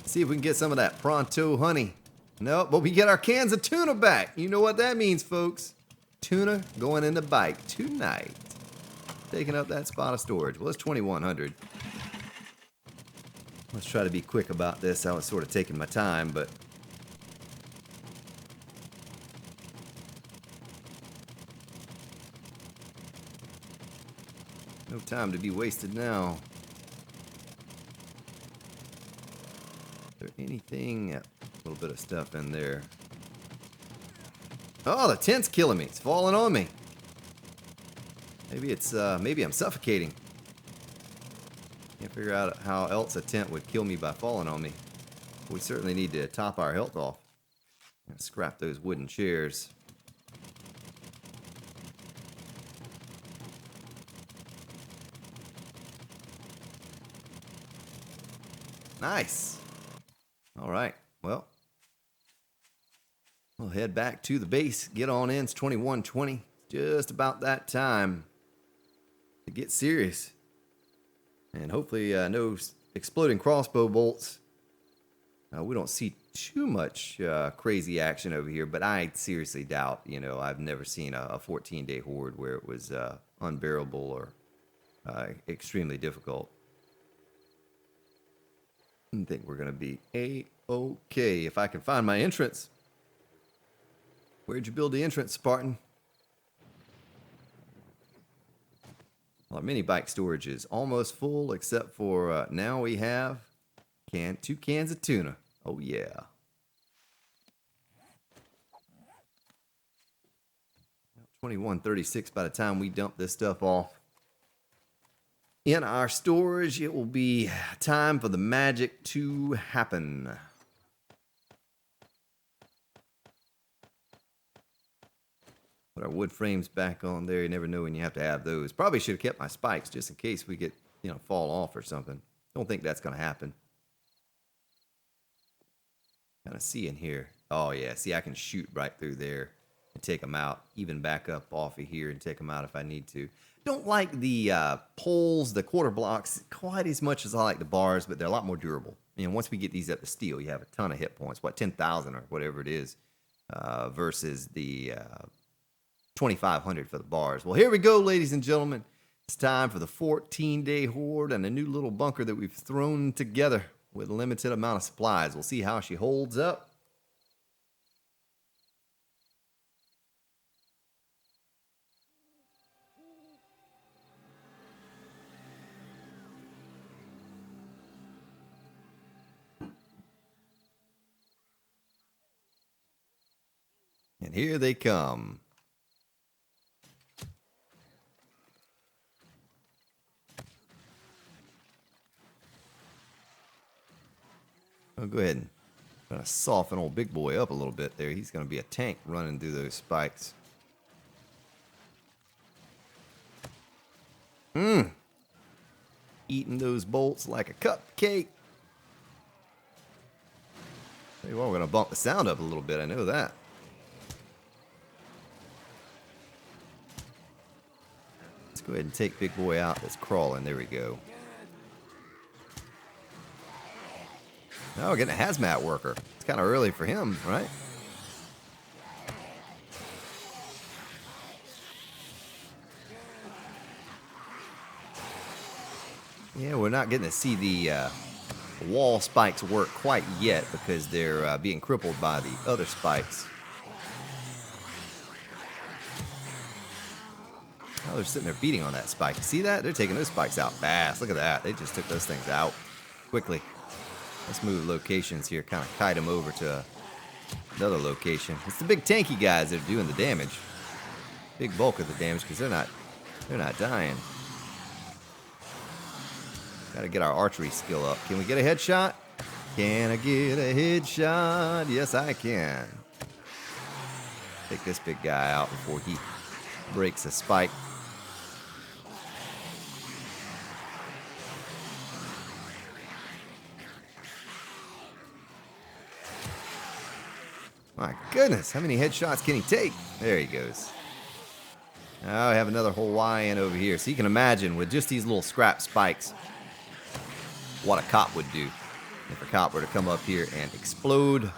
See if we can get some of that pronto honey. Nope, but we get our cans of tuna back. You know what that means, folks. Tuna going in the bike tonight. Taking up that spot of storage. Well, it's 2100. Let's try to be quick about this. I was sort of taking my time, but no time to be wasted now. Is there anything? Yeah, a little bit of stuff in there. Oh, the tent's killing me. It's falling on me. Maybe I'm suffocating. Can't figure out how else a tent would kill me by falling on me. We certainly need to top our health off. And scrap those wooden chairs. Nice. All right. Well, we'll head back to the base. Get on in. It's 21:20. Just about that time to get serious. And hopefully no exploding crossbow bolts. We don't see too much crazy action over here, but I seriously doubt, you know, I've never seen a 14-day horde where it was unbearable or extremely difficult. I think we're going to be A-okay if I can find my entrance. Where'd you build the entrance, Spartan? Well, our mini bike storage is almost full, except for now we have 2 cans of tuna. Oh, yeah. $21.36 by the time we dump this stuff off in our storage. It will be time for the magic to happen. Put our wood frames back on there. You never know when you have to have those. Probably should have kept my spikes just in case we get, you know, fall off or something. Don't think that's going to happen. Kind of see in here. Oh, yeah. See, I can shoot right through there and take them out. Even back up off of here and take them out if I need to. Don't like the poles, the quarter blocks, quite as much as I like the bars, but they're a lot more durable. You know, once we get these up to steel, you have a ton of hit points. What, 10,000 or whatever it is. versus the 2,500 for the bars. Well, here we go, ladies and gentlemen. It's time for the 14-day horde and a new little bunker that we've thrown together with a limited amount of supplies. We'll see how she holds up. And here they come. I'll go ahead and try to soften old big boy up a little bit there. He's going to be a tank running through those spikes. Eating those bolts like a cupcake. Tell you what, we're going to bump the sound up a little bit. I know that. Let's go ahead and take big boy out. That's crawling. There we go. Now we're getting a hazmat worker. It's kind of early for him, right? Yeah, we're not getting to see the wall spikes work quite yet because they're being crippled by the other spikes. Oh, they're sitting there beating on that spike. You see that? They're taking those spikes out fast. Look at that. They just took those things out quickly. Let's move locations here. Kind of kite them over to another location. It's the big tanky guys that are doing the damage. Big bulk of the damage because they're not dying. Got to get our archery skill up. Can we get a headshot? Can I get a headshot? Yes, I can. Take this big guy out before he breaks a spike. My goodness, how many headshots can he take? There he goes. Now I have another Hawaiian over here. So you can imagine with just these little scrap spikes what a cop would do. If a cop were to come up here and explode,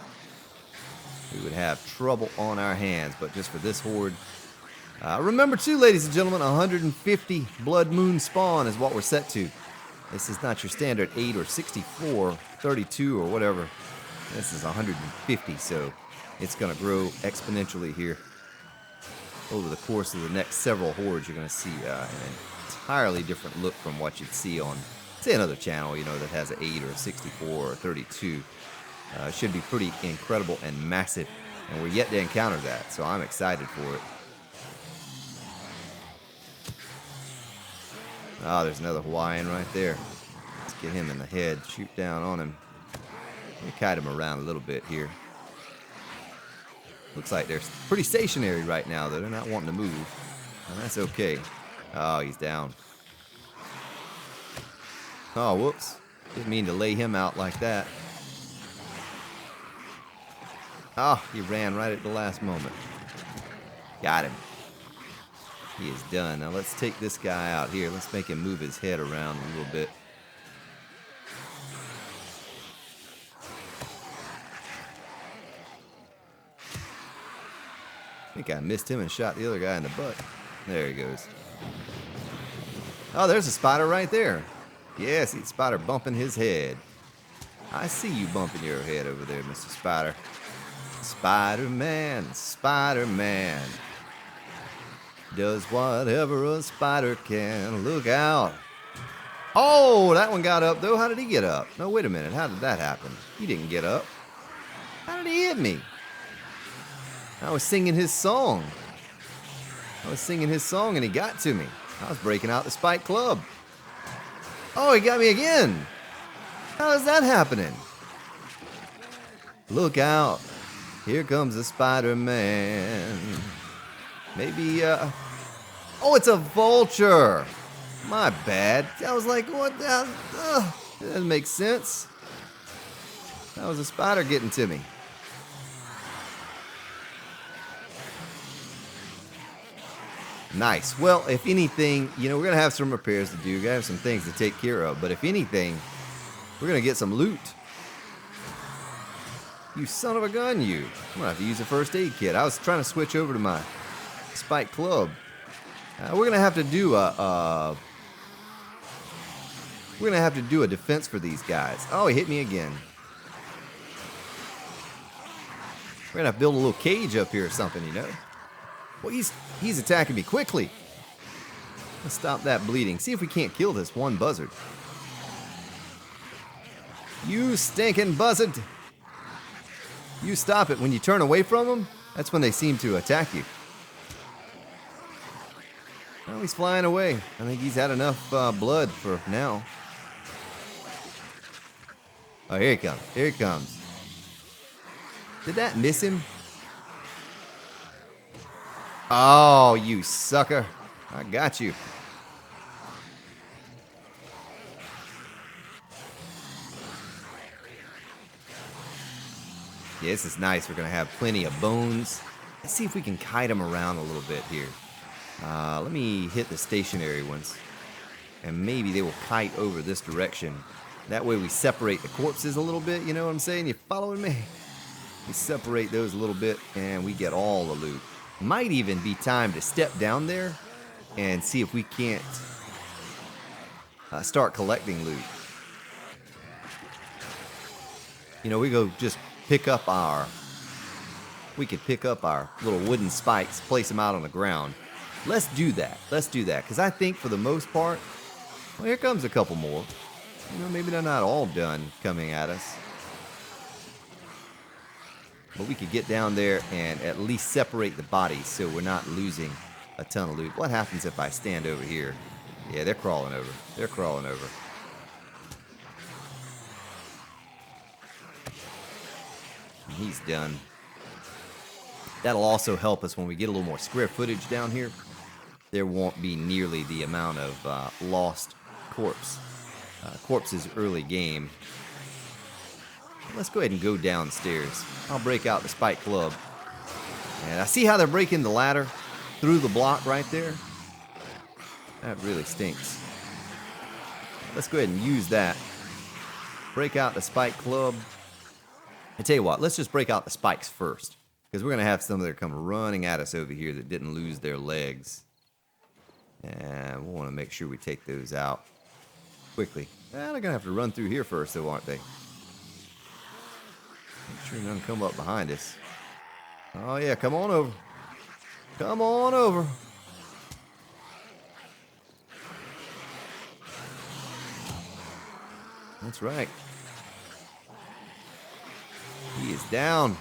we would have trouble on our hands. But just for this horde, remember too, ladies and gentlemen, 150 blood moon spawn is what we're set to. This is not your standard 8 or 64, 32 or whatever. This is 150, so it's going to grow exponentially here. Over the course of the next several hordes, you're going to see an entirely different look from what you'd see on, say, another channel, you know, that has an 8 or a 64 or a 32. Should be pretty incredible and massive, and we're yet to encounter that, so I'm excited for it. Ah, there's another Hawaiian right there. Let's get him in the head, shoot down on him. Let me kite him around a little bit here. Looks like they're pretty stationary right now, though. They're not wanting to move. And that's okay. Oh, he's down. Oh, whoops. Didn't mean to lay him out like that. Oh, he ran right at the last moment. Got him. He is done. Now let's take this guy out here. Let's make him move his head around a little bit. I think I missed him and shot the other guy in the butt. There he goes. Oh, there's a spider right there. Yeah, see the spider bumping his head. I see you bumping your head over there, Mr. Spider. Spider-Man, Spider-Man does whatever a spider can. Look out. Oh, that one got up, though. How did he get up? No, wait a minute. How did that happen? He didn't get up. How did he hit me? I was singing his song. And he got to me. I was breaking out the Spike Club. Oh, he got me again. How is that happening? Look out. Here comes the Spider-Man. Maybe, oh, it's a vulture. My bad. I was like, what the hell? That doesn't make sense. That was a spider getting to me. Nice. Well, if anything, you know, we're going to have some repairs to do. We're going to have some things to take care of. But if anything, we're going to get some loot. You son of a gun, you. I'm gonna have to use a first aid kit. I was trying to switch over to my spike club. We're gonna have to do a defense for these guys. Oh, he hit me again. We're gonna have to build a little cage up here or something, you know. Well, he's attacking me quickly. Let's stop that bleeding. See if we can't kill this one buzzard. You stinking buzzard. You stop it. When you turn away from them, that's when they seem to attack you. Well, he's flying away. I think he's had enough blood for now. Oh, here he comes. Here he comes. Did that miss him? Oh, you sucker. I got you. Yeah, this is nice. We're going to have plenty of bones. Let's see if we can kite them around a little bit here. Let me hit the stationary ones. And maybe they will kite over this direction. That way we separate the corpses a little bit. You know what I'm saying? You following me? We separate those a little bit and we get all the loot. Might even be time to step down there and see if we can't start collecting loot. You know, we go just pick up our... We could pick up our little wooden spikes, place them out on the ground. Let's do that. Let's do that. Because I think for the most part... Well, here comes a couple more. You know, maybe they're not all done coming at us. But we could get down there and at least separate the bodies so we're not losing a ton of loot. What happens if I stand over here? Yeah, they're crawling over. They're crawling over. And he's done. That'll also help us when we get a little more square footage down here. There won't be nearly the amount of lost corpses early game. Let's go ahead and go downstairs. I'll break out the spike club. And I see how they're breaking the ladder through the block right there. That really stinks. Let's go ahead and use that. Break out the spike club. I tell you what, let's just break out the spikes first. Because we're going to have some that come running at us over here that didn't lose their legs. And we want to make sure we take those out quickly. They're going to have to run through here first, though, aren't they? Make sure none come up behind us. Oh, yeah, come on over. Come on over. That's right. He is down.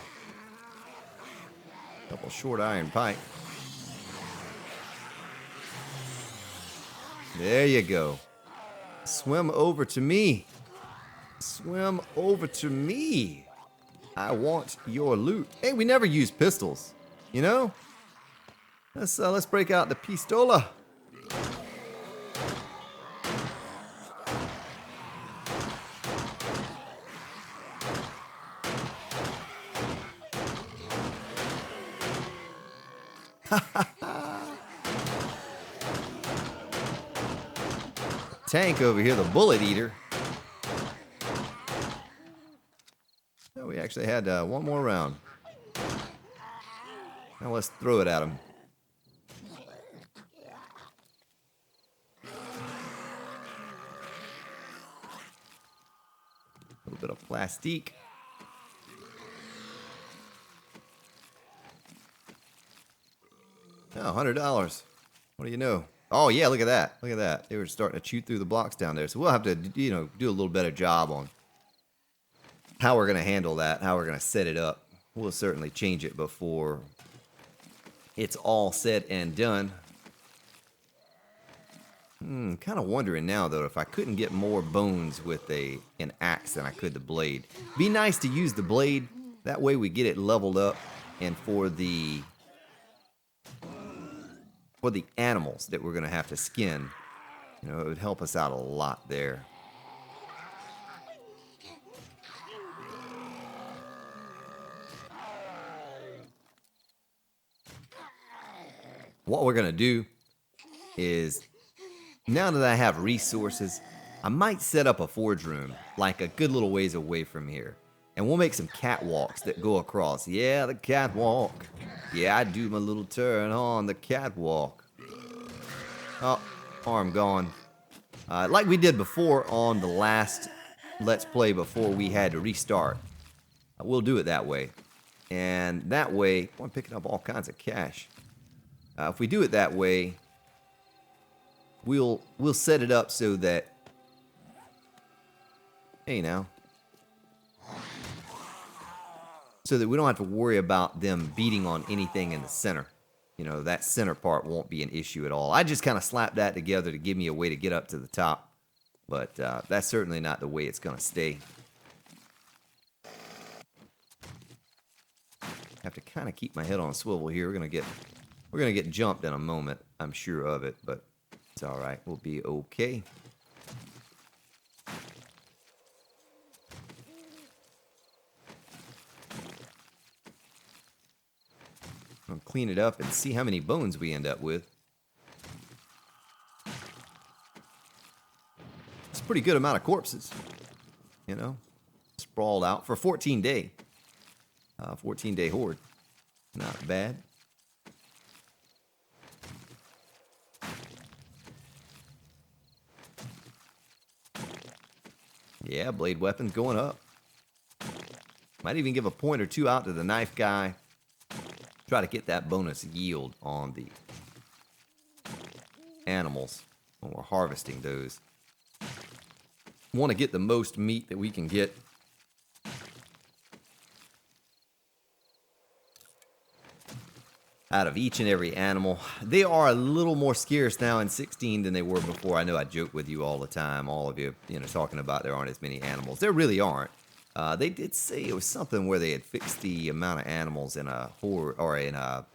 Couple short iron pipe. There you go. Swim over to me. Swim over to me. I want your loot. Hey, we never use pistols. You know? Let's break out the pistola. Tank over here, the bullet eater. Oh, we actually had one more round. Now let's throw it at him. A little bit of plastique. Oh, $100. What do you know? Oh, yeah, look at that. Look at that. They were starting to chew through the blocks down there. So we'll have to, you know, do a little better job on how we're going to handle that, how we're going to set it up. We'll certainly change it before it's all said and done. Kind of wondering now, though, if I couldn't get more bones with an axe than I could the blade. Be nice to use the blade. That way we get it leveled up. And for the animals that we're going to have to skin, you know, it would help us out a lot there. What we're going to do is, now that I have resources, I might set up a forge room, like a good little ways away from here. And we'll make some catwalks that go across. Yeah, the catwalk. Yeah, I do my little turn on the catwalk. Oh, arm gone. Like we did before on the last Let's Play before we had to restart. We'll do it that way. And that way, I'm picking up all kinds of cash. If we do it that way, we'll set it up so that, hey now, so that we don't have to worry about them beating on anything in the center. You know, that center part won't be an issue at all. I just kind of slapped that together to give me a way to get up to the top. But that's certainly not the way it's going to stay. Have to kind of keep my head on a swivel here. We're gonna get jumped in a moment. I'm sure of it, but it's all right. We'll be okay. I'll clean it up and see how many bones we end up with. It's a pretty good amount of corpses, you know, sprawled out for a 14-day. 14-day horde. Not bad. Yeah, blade weapons going up. Might even give a point or two out to the knife guy. Try to get that bonus yield on the animals when we're harvesting those. Want to get the most meat that we can get. Out of each and every animal. They are a little more scarce now in 16 than they were before. I know I joke with you all the time, all of you, talking about there aren't as many animals. There really aren't. They did say it was something where they had fixed the amount of animals in a horde or in a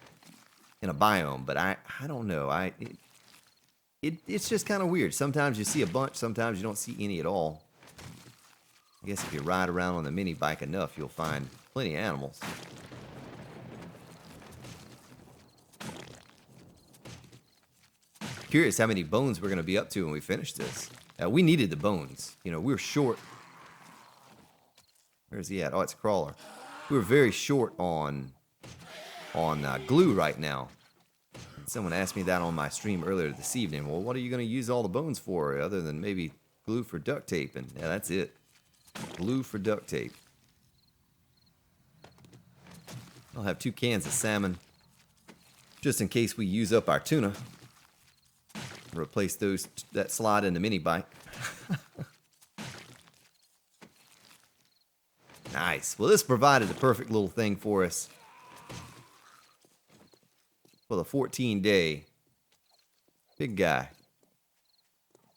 biome, but I don't know. It's just kind of weird. Sometimes you see a bunch, sometimes you don't see any at all. I guess if you ride around on the mini bike enough, you'll find plenty of animals. Curious how many bones we're going to be up to when we finish this. We needed the bones. We were short. Where's he at? Oh, it's a crawler. We were very short on glue right now. Someone asked me that on my stream earlier this evening. Well, what are you going to use all the bones for other than maybe glue for duct tape? And yeah, that's it. Glue for duct tape. I'll have 2 cans of salmon just in case we use up our tuna. Replace that slot in the mini bike. Nice. Well, this provided the perfect little thing for us for the 14-day big guy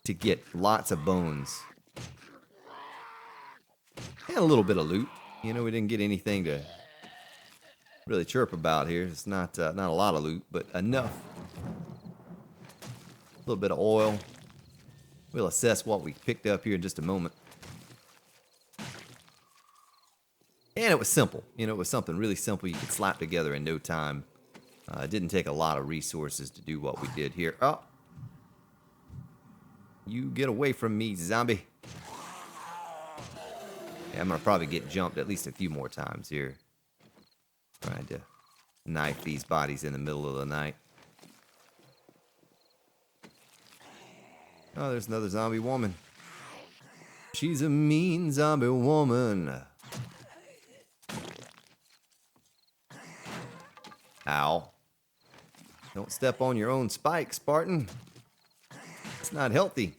to get lots of bones and a little bit of loot. We didn't get anything to really chirp about here. It's not a lot of loot, but enough. A little bit of oil. We'll assess what we picked up here in just a moment. And it was simple. It was something really simple you could slap together in no time. It didn't take a lot of resources to do what we did here. Oh. You get away from me, zombie. Yeah, I'm going to probably get jumped at least a few more times here. Trying to knife these bodies in the middle of the night. Oh, there's another zombie woman. She's a mean zombie woman. Ow. Don't step on your own spike, Spartan. It's not healthy.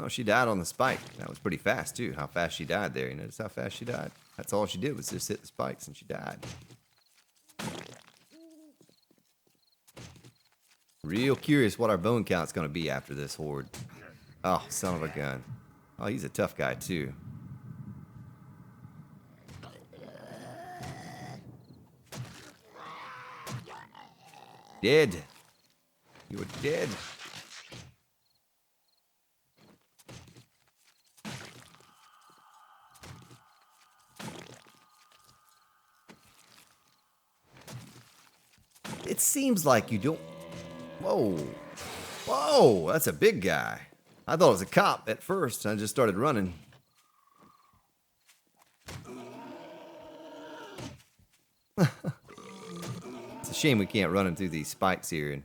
Oh, she died on the spike. That was pretty fast, too, how fast she died there. You notice how fast she died? That's all she did was just hit the spikes and she died. Real curious what our bone count's going to be after this horde. Oh, son of a gun. Oh, he's a tough guy, too. Dead. You're dead. It seems like you don't... Whoa. Whoa, that's a big guy. I thought it was a cop at first. I just started running. It's a shame we can't run him through these spikes here and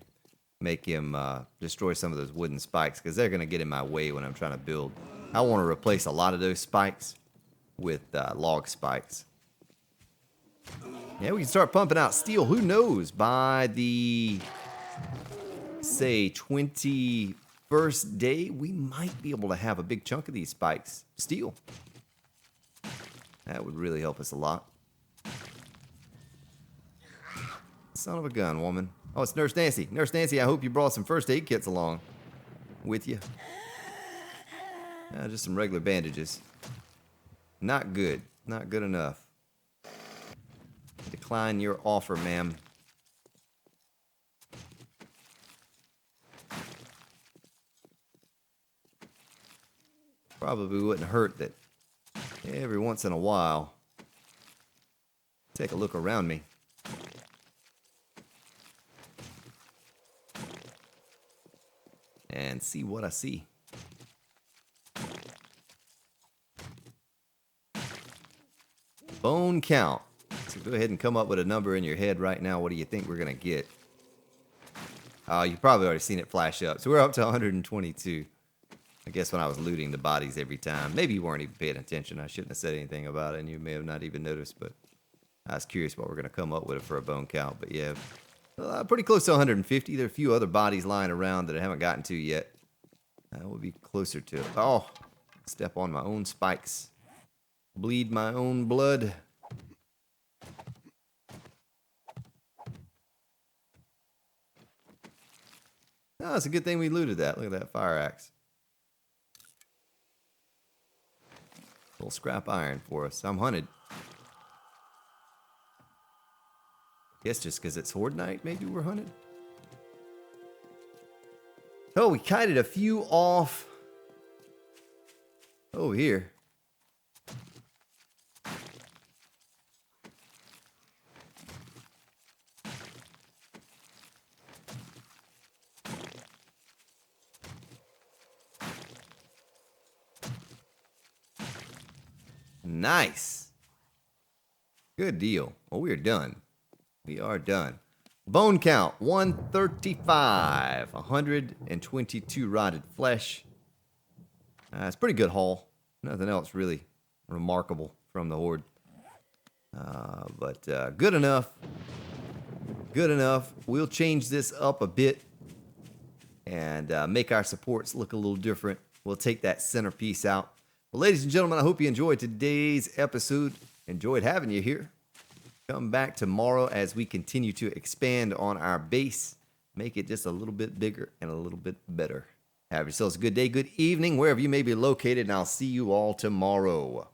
make him destroy some of those wooden spikes, because they're going to get in my way when I'm trying to build. I want to replace a lot of those spikes with log spikes. Yeah, we can start pumping out steel. Who knows? By the, say, 21st day, we might be able to have a big chunk of these spikes steel. That would really help us a lot. Son of a gun, woman. Oh, it's Nurse Nancy. Nurse Nancy, I hope you brought some first aid kits along with you. Just some regular bandages. Not good. Not good enough. Decline your offer, ma'am. Probably wouldn't hurt that every once in a while take a look around me. And see what I see. Bone count. So go ahead and come up with a number in your head right now. What do you think we're going to get? Oh, you've probably already seen it flash up. So we're up to 122. I guess when I was looting the bodies every time. Maybe you weren't even paying attention. I shouldn't have said anything about it, and you may have not even noticed. But I was curious what we're going to come up with for a bone count. But yeah, pretty close to 150. There are a few other bodies lying around that I haven't gotten to yet. We'll be closer to it. Oh, step on my own spikes. Bleed my own blood. Oh, it's a good thing we looted that. Look at that fire axe. A little scrap iron for us. I'm hunted. Guess just because it's Horde night, maybe we're hunted. Oh, we kited a few off over here. Nice. Good deal. Well, we're done. We are done. Bone count, 135. 122 rotted flesh. It's a pretty good haul. Nothing else really remarkable from the Horde. But good enough. Good enough. We'll change this up a bit and make our supports look a little different. We'll take that centerpiece out. Well, ladies and gentlemen, I hope you enjoyed today's episode. Enjoyed having you here. Come back tomorrow as we continue to expand on our base. Make it just a little bit bigger and a little bit better. Have yourselves a good day, good evening, wherever you may be located, and I'll see you all tomorrow.